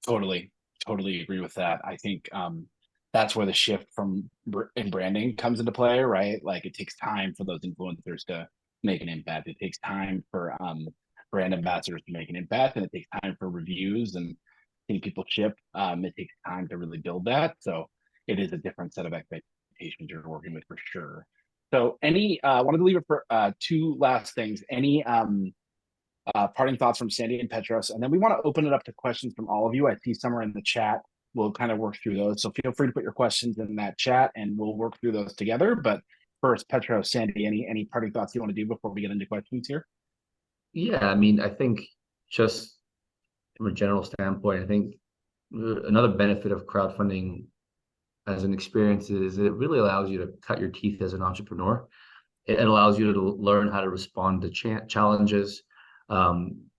Totally, totally agree with that. I think that's where the shift from in branding comes into play, right? Like it takes time for those influencers to make an impact. It takes time for brand ambassadors to make an impact, and it takes time for reviews and seeing people ship. It takes time to really build that. So it is a different set of expectations you're working with for sure. So any wanted to leave it for two last things. Any parting thoughts from Sandy and Petros, and then we want to open it up to questions from all of you. I see some are in the chat. We'll kind of work through those. So feel free to put your questions in that chat and we'll work through those together. But first, Petros, Sandy, any parting thoughts you want to do before we get into questions here? Yeah, I mean, I think just from a general standpoint, I think another benefit of crowdfunding as an experience is it really allows you to cut your teeth as an entrepreneur. It allows you to learn how to respond to challenges,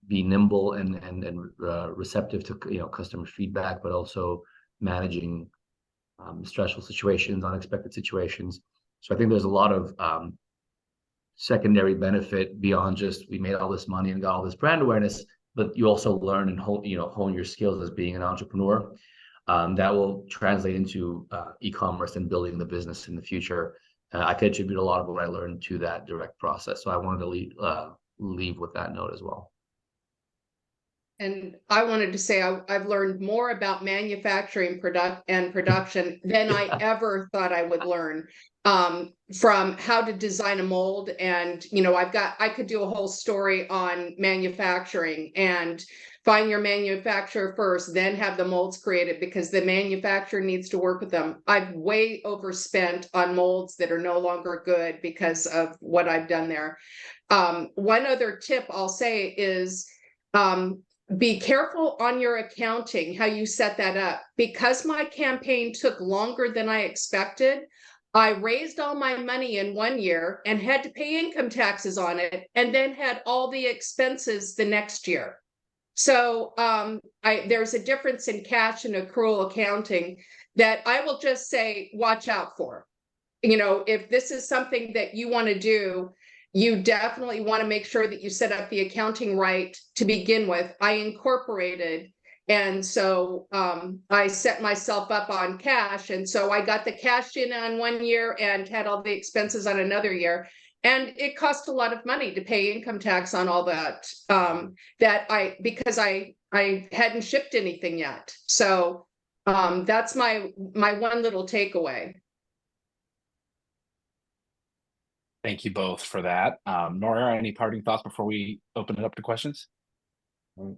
be nimble and receptive to customer feedback, but also managing stressful situations, unexpected situations. So I think there's a lot of secondary benefit beyond just we made all this money and got all this brand awareness, but you also learn and hone your skills as being an entrepreneur. That will translate into e-commerce and building the business in the future. I could attribute a lot of what I learned to that direct process. So I wanted to leave with that note as well. And I wanted to say I've learned more about manufacturing production than I ever thought I would learn, from how to design a mold. And, I could do a whole story on manufacturing and find your manufacturer first, then have the molds created because the manufacturer needs to work with them. I've way overspent on molds that are no longer good because of what I've done there. One other tip I'll say is, be careful on your accounting, how you set that up. Because my campaign took longer than I expected, I raised all my money in 1 year and had to pay income taxes on it, and then had all the expenses the next year. So there's a difference in cash and accrual accounting that I will just say, watch out for. If this is something that you want to do, you definitely want to make sure that you set up the accounting right to begin with. I incorporated, and so I set myself up on cash. And so I got the cash in on 1 year and had all the expenses on another year. And it cost a lot of money to pay income tax on all that, because I hadn't shipped anything yet. So that's my one little takeaway. Thank you both for that. Nora, any parting thoughts before we open it up to questions? Oh,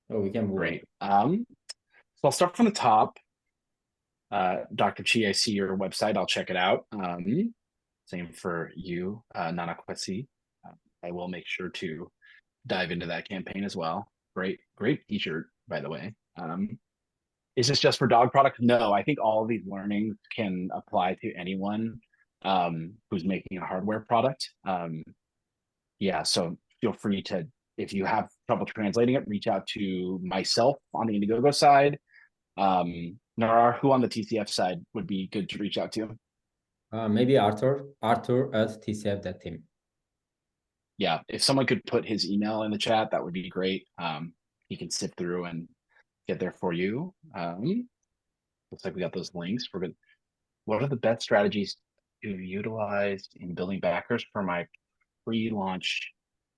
we can move. Great. So I'll start from the top. Dr. Chi, I see your website. I'll check it out. Same for you, Nana Kwesi. I will make sure to dive into that campaign as well. Great t-shirt, by the way. Is this just for dog product? No, I think all of these learnings can apply to anyone who's making a hardware product. Yeah, so feel free to, if you have trouble translating it, reach out to myself on the Indiegogo side. Nora, who on the TCF side would be good to reach out to? Maybe Arthur at TCF.team. Yeah, if someone could put his email in the chat, that would be great. He can sift through and get there for you. Looks like we got those links. We're good. What are the best strategies to utilize in building backers for my pre-launch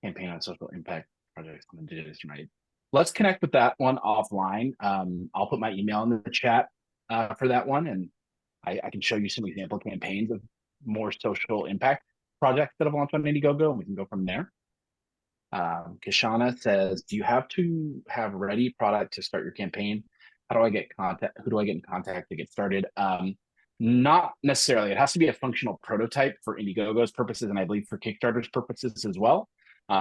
campaign on social impact projects on the Digital United? Let's connect with that one offline. I'll put my email in the chat for that one, and I can show you some example campaigns of more social impact projects that have launched on Indiegogo, and we can go from there. Kishana says, do you have to have ready product to start your campaign? How do I get contact? Who do I get in contact to get started? Not necessarily. It has to be a functional prototype for Indiegogo's purposes, and I believe for Kickstarter's purposes as well.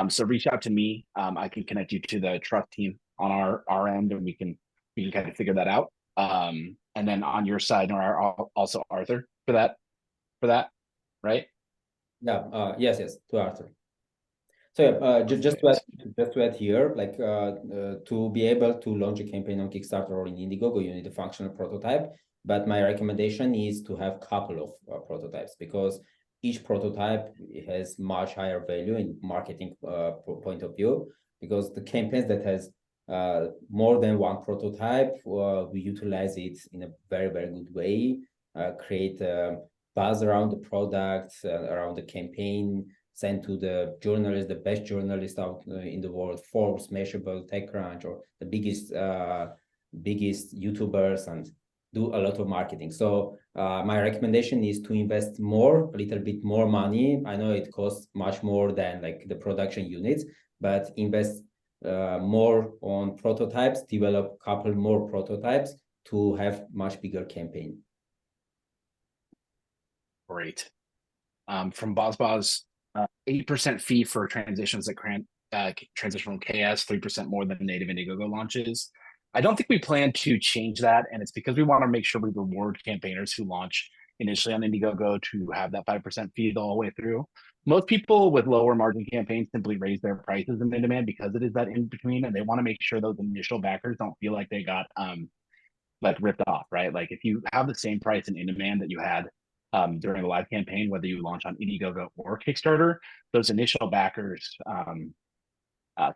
So reach out to me. I can connect you to the trust team on our end, and we can kind of figure that out. And then on your side, or also Arthur for that, right? Yeah. Yes. To Arthur. So just to add here, like to be able to launch a campaign on Kickstarter or in Indiegogo, you need a functional prototype. But my recommendation is to have a couple of prototypes, because each prototype has much higher value in marketing point of view, because the campaigns that has more than one prototype. We utilize it in a very, very good way, create a buzz around the product, around the campaign, send to the journalists, the best journalists out in the world, Forbes, Mashable, TechCrunch, or the biggest YouTubers, and do a lot of marketing. So my recommendation is to invest a little bit more money. I know it costs much more than like the production units, but invest more on prototypes, develop a couple more prototypes to have much bigger campaign. Great. From BozBoz, 8% fee for transitions that transition from KS, 3% more than native Indiegogo launches. I don't think we plan to change that, and it's because we want to make sure we reward campaigners who launch initially on Indiegogo to have that 5% fee the whole way through. Most people with lower margin campaigns simply raise their prices in demand because it is that in between, and they want to make sure those initial backers don't feel like they got like ripped off, right? Like if you have the same price in demand that you had during the live campaign, whether you launch on Indiegogo or Kickstarter, those initial backers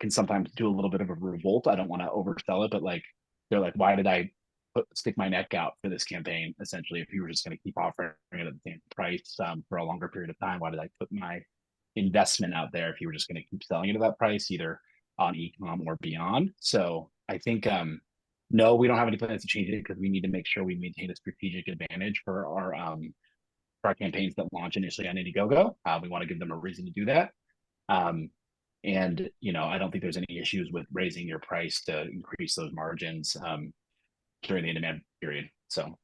can sometimes do a little bit of a revolt. I don't want to oversell it, but like they're like, why did I stick my neck out for this campaign? Essentially, if you were just going to keep offering it at the same price for a longer period of time, why did I put my investment out there if you were just going to keep selling it at that price, either on e-com or beyond? So I think no, we don't have any plans to change it because we need to make sure we maintain a strategic advantage for our campaigns that launch initially on Indiegogo. We want to give them a reason to do that. And I don't think there's any issues with raising your price to increase those margins during the in-demand period. So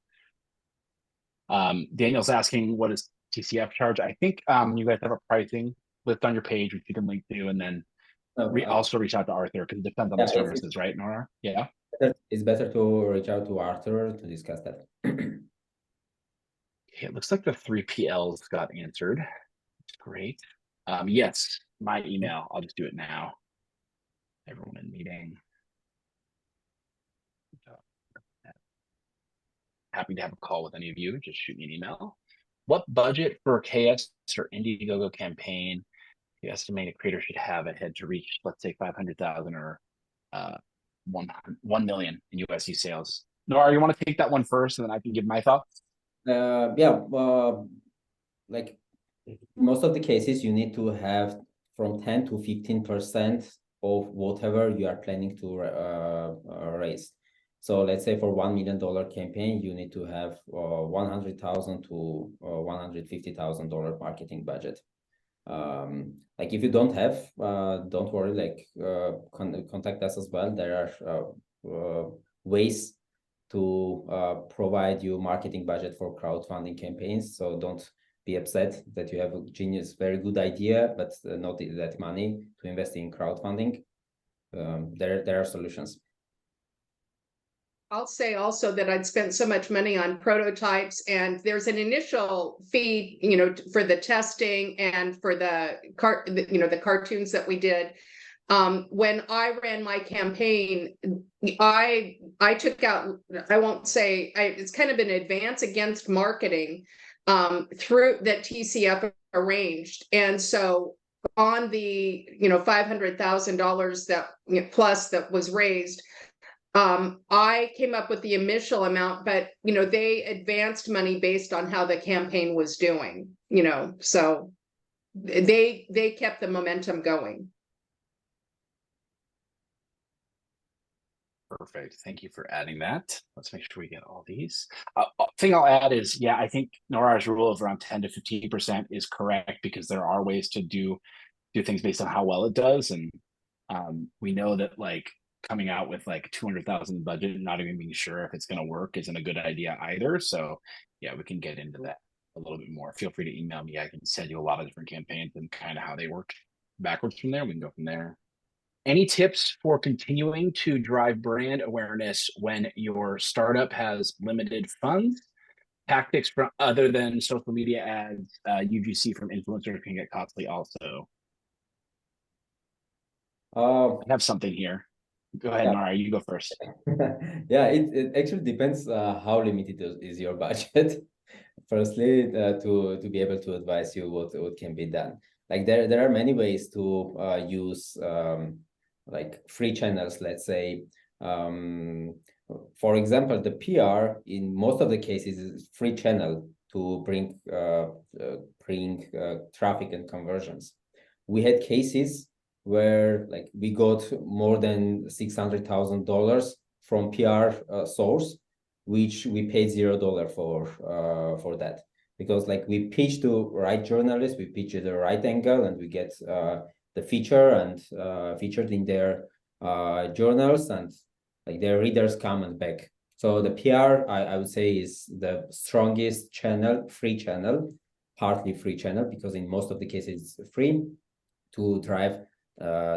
Daniel's asking, what does TCF charge? I think you guys have a pricing list on your page, which you can link to, and then also reach out to Arthur because it depends on the services, right, Nora? Yeah. It's better to reach out to Arthur to discuss that. Okay, it looks like the 3PLs got answered. That's great. Yes, my email. I'll just do it now. Everyone in meeting. Happy to have a call with any of you. Just shoot me an email. What budget for KS or Indiegogo campaign do you estimate a creator should have ahead to reach, let's say, 500,000 or 1 million in USD sales? Nora, you want to take that one first, and then I can give my thoughts? Like most of the cases, you need to have from 10 to 15% of whatever you are planning to raise. So let's say for $1 million campaign, you need to have $100,000 to $150,000 marketing budget. Like if you don't have, don't worry, like contact us as well. There are ways to provide you marketing budget for crowdfunding campaigns. So don't be upset that you have a genius, very good idea, but not that money to invest in crowdfunding. There are solutions. I'll say also that I'd spent so much money on prototypes, and there's an initial fee, for the testing and for the cartoons that we did. When I ran my campaign, I took out, I won't say, it's kind of an advance against marketing through that TCF arranged. And so on the, $500,000 that plus that was raised, I came up with the initial amount, but they advanced money based on how the campaign was doing, so they kept the momentum going. Perfect. Thank you for adding that. Let's make sure we get all these. Thing I'll add is, yeah, I think Nora's rule of around 10 to 15% is correct, because there are ways to do things based on how well it does. And we know that like coming out with like 200,000 budget and not even being sure if it's going to work isn't a good idea either. So yeah, we can get into that a little bit more. Feel free to email me. I can send you a lot of different campaigns and kind of how they work backwards from there. We can go from there. Any tips for continuing to drive brand awareness when your startup has limited funds? Tactics from other than social media ads, UGC from influencers can get costly also. I have something here. Go ahead, Nara, you go first. Yeah, it actually depends how limited is your budget. Firstly, to be able to advise you what can be done. Like there are many ways to use like free channels, let's say. For example, the PR in most of the cases is free channel to bring traffic and conversions. We had cases where like we got more than $600,000 from PR source, which we paid $0 for that, because like we pitch to right journalists, we pitch at the right angle, and we get the feature and featured in their journals, and like their readers comment back. So the PR, I would say, is the strongest channel, free channel, partly free channel, because in most of the cases it's free to drive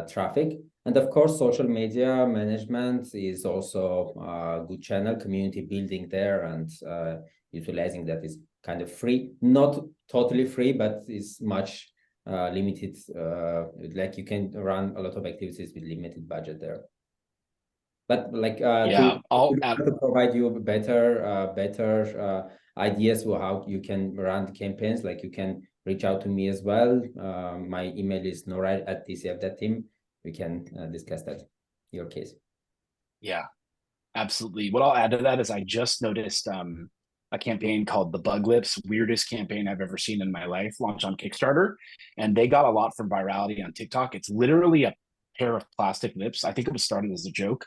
traffic. And of course, social media management is also a good channel, community building there, and utilizing that is kind of free, not totally free, but is much limited. Like you can run a lot of activities with limited budget there. But like to provide you better ideas for how you can run campaigns, like you can reach out to me as well. My email is norai@tcf.team. We can discuss that, your case. Yeah, absolutely. What I'll add to that is I just noticed a campaign called the Bug Lips, weirdest campaign I've ever seen in my life, launched on Kickstarter. And they got a lot from virality on TikTok. It's literally a pair of plastic lips. I think it was started as a joke,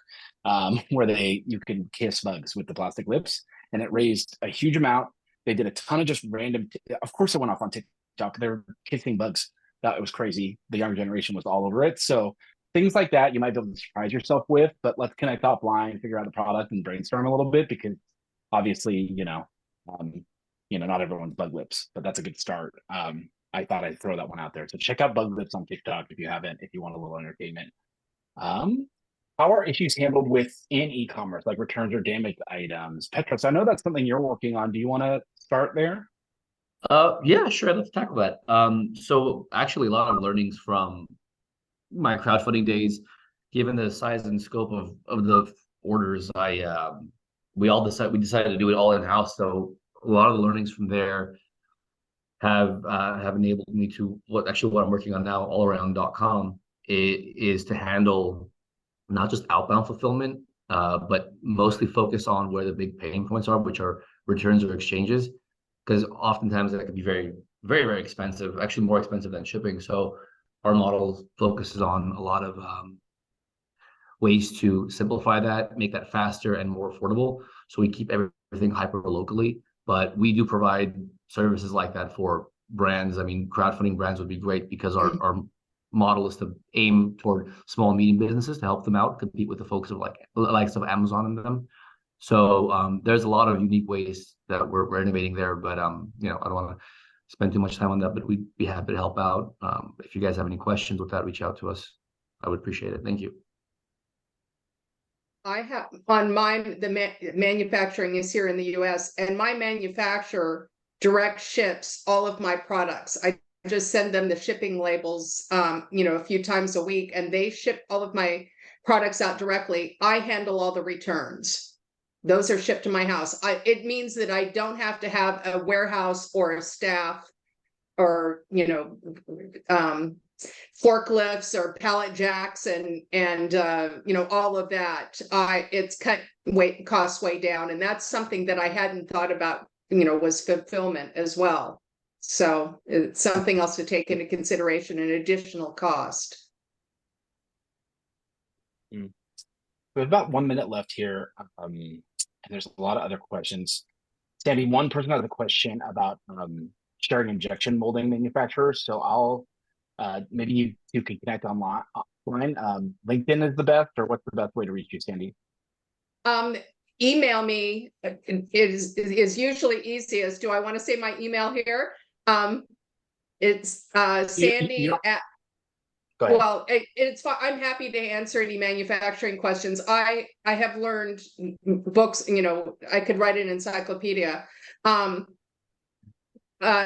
where you can kiss bugs with the plastic lips, and it raised a huge amount. They did a ton of just random, of course it went off on TikTok. They're kissing bugs. That was crazy. The younger generation was all over it. So things like that you might be able to surprise yourself with, but let's connect offline, figure out the product, and brainstorm a little bit, because obviously, not everyone's bug lips, but that's a good start. I thought I'd throw that one out there. So check out Bug Lips on TikTok if you haven't, if you want a little entertainment. How are issues handled within e-commerce, like returns or damaged items? Petros, I know that's something you're working on. Do you want to start there? Yeah, sure. Let's tackle that. So actually a lot of learnings from my crowdfunding days, given the size and scope of the orders, we decided to do it all in-house. So a lot of the learnings from there have enabled me to what I'm working on now, allaround.com, is to handle not just outbound fulfillment, but mostly focus on where the big pain points are, which are returns or exchanges, because oftentimes that can be very, very, very expensive, actually more expensive than shipping. So our model focuses on a lot of ways to simplify that, make that faster and more affordable. So we keep everything hyper locally, but we do provide services like that for brands. I mean, crowdfunding brands would be great, because our model is to aim toward small and medium businesses to help them out, compete with the folks of likes of Amazon and them. So there's a lot of unique ways that we're innovating there, but I don't want to spend too much time on that, but we'd be happy to help out. If you guys have any questions with that, reach out to us. I would appreciate it. Thank you. I have on mine, manufacturing is here in the US, and my manufacturer direct ships all of my products. I just send them the shipping labels, a few times a week, and they ship all of my products out directly. I handle all the returns. Those are shipped to my house. It means that I don't have to have a warehouse or a staff or, forklifts or pallet jacks and all of that. It's cut costs way down, and that's something that I hadn't thought about, was fulfillment as well. So it's something else to take into consideration, an additional cost. We have about 1 minute left here, and there's a lot of other questions. Sandy, one person has a question about sharing injection molding manufacturers. So I'll maybe you can connect offline. LinkedIn is the best, or what's the best way to reach you, Sandy? Email me is usually easiest. Do I want to say my email here? It's Sandy at. Go ahead. Well, it's fine. I'm happy to answer any manufacturing questions. I have learned books, I could write an encyclopedia.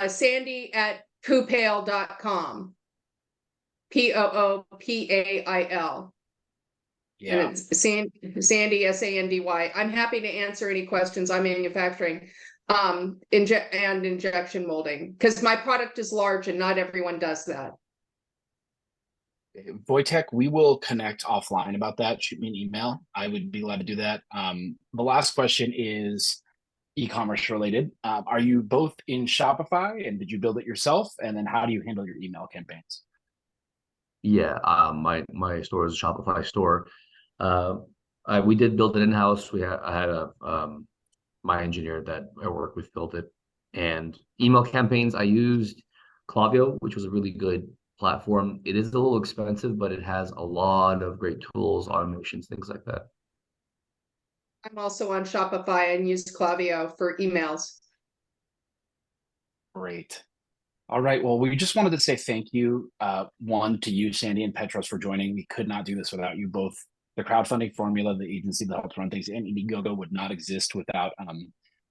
Sandy at propel.com. POOPAIL. Yeah. And it's Sandy, SANDY. I'm happy to answer any questions on manufacturing and injection molding, because my product is large and not everyone does that. Wojtek, we will connect offline about that. Shoot me an email. I would be glad to do that. The last question is e-commerce related. Are you both in Shopify, and did you build it yourself? And then how do you handle your email campaigns? Yeah, my store is a Shopify store. We did build it in-house. I had a my engineer that I work with built it. And email campaigns, I used Klaviyo, which was a really good platform. It is a little expensive, but it has a lot of great tools, automations, things like that. I'm also on Shopify and use Klaviyo for emails. Great. All right. Well, we just wanted to say thank you, one, to you, Sandy and Petros, for joining. We could not do this without you both. The crowdfunding formula, the agency that helps run things, and Indiegogo would not exist without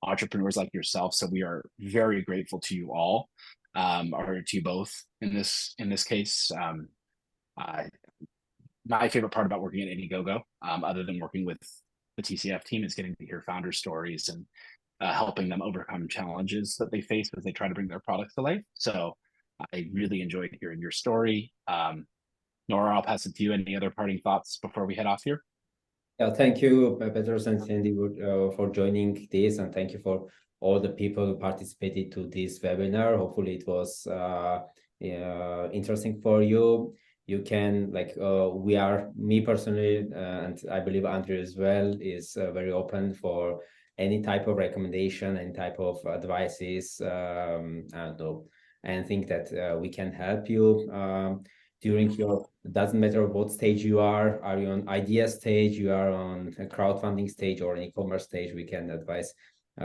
entrepreneurs like yourself. So we are very grateful to you all, or to you both in this case. My favorite part about working at Indiegogo, other than working with the TCF team, is getting to hear founder stories and helping them overcome challenges that they face as they try to bring their products to life. So I really enjoyed hearing your story. Nora, I'll pass it to you. Any other parting thoughts before we head off here? Yeah, thank you, Petros and Sandy, for joining this, and thank you for all the people who participated to this webinar. Hopefully it was interesting for you. You can, me personally, and I believe Andrew as well, is very open for any type of recommendation, any type of advices, and think that we can help you during your, it doesn't matter what stage you are you on idea stage, you are on a crowdfunding stage or an e-commerce stage, we can advise.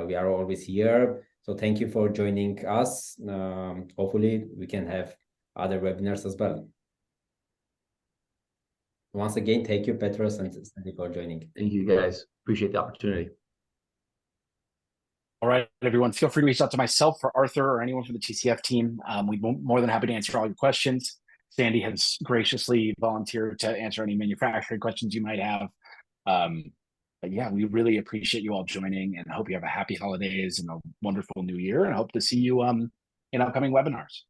We are always here. So thank you for joining us. Hopefully we can have other webinars as well. Once again, thank you, Petros and Sandy, for joining. Thank you, guys. Appreciate the opportunity. All right, everyone, feel free to reach out to myself, or Arthur, or anyone from the TCF team. We'd be more than happy to answer all your questions. Sandy has graciously volunteered to answer any manufacturing questions you might have. But yeah, we really appreciate you all joining, and hope you have a happy holidays and a wonderful new year, and hope to see you in upcoming webinars.